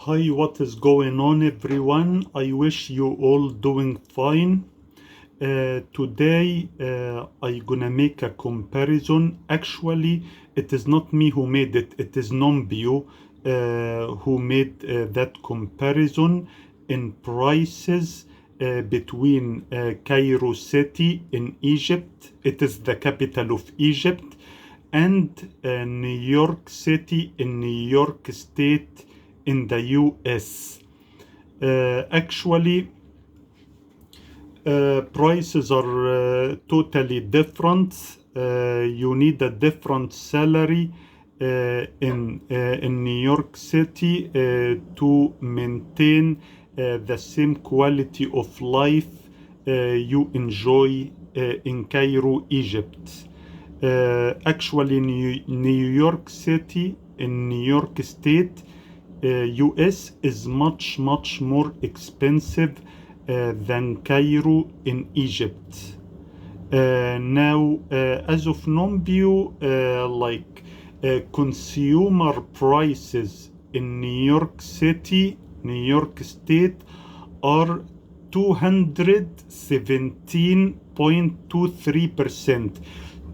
Hi, what is going on, everyone? I wish you all doing fine. Today, I gonna make a comparison. Actually, it is not me who made it. It is Nombio who made that comparison in prices between Cairo city in Egypt. It is the capital of Egypt, and New York City in New York State in the US. Actually, prices are totally different. You need a different salary in New York City to maintain the same quality of life you enjoy in Cairo, Egypt. Actually, New York City in New York State, US is much more expensive than Cairo in Egypt. Now, as of Nombio, consumer prices in New York City, New York State, are 217.23%,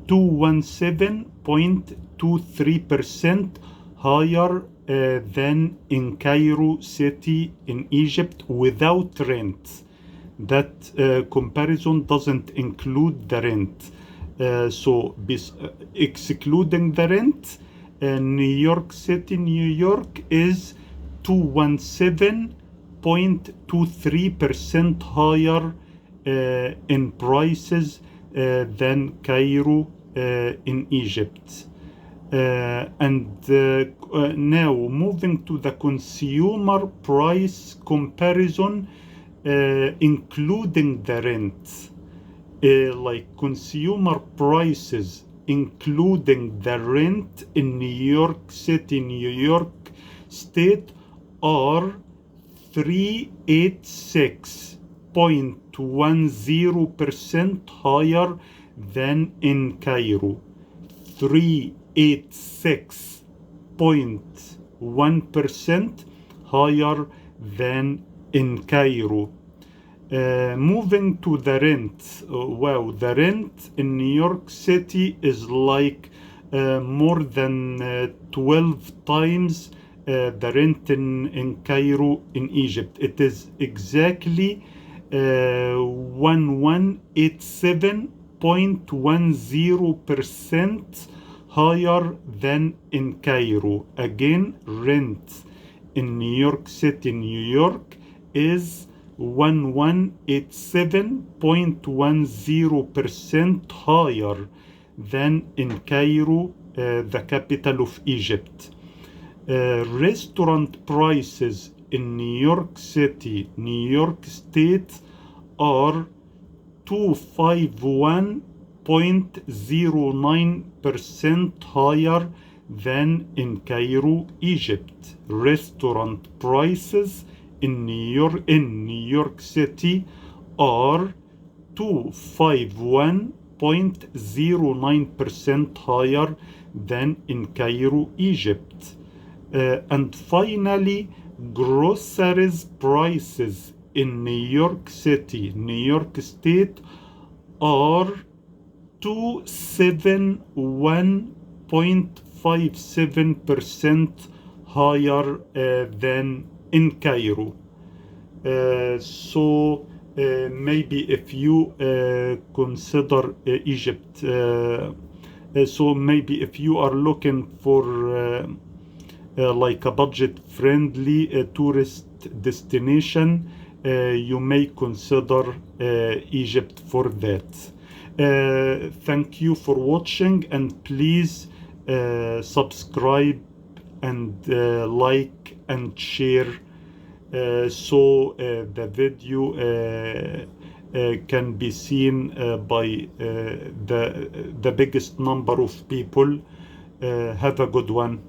217.23% higher than in Cairo city in Egypt without rent. That comparison doesn't include the rent. Excluding the rent, New York City, New York is 217.23% higher in prices than Cairo in Egypt. Now moving to the consumer price comparison, including the rent, consumer prices including the rent in New York City, New York State are 386.10% higher than in Cairo. 386.1% higher than in Cairo. Moving to the rent, the rent in New York City is more than 12 times the rent in Cairo in Egypt. It is exactly 1187.10% higher than in Cairo. Again, rent in New York City, New York is 1187.10% higher than in Cairo, the capital of Egypt. Restaurant prices in New York City, New York State are 251.09% higher than in Cairo, Egypt. Restaurant prices in New York City are 251.09% higher than in Cairo, Egypt. And finally, groceries prices in New York City, New York State are 271.57% higher than in Cairo. Maybe if you consider Egypt, maybe if you are looking for a budget-friendly tourist destination, you may consider Egypt for that. Thank you for watching, and please subscribe and like and share so the video can be seen by the biggest number of people. Have a good one.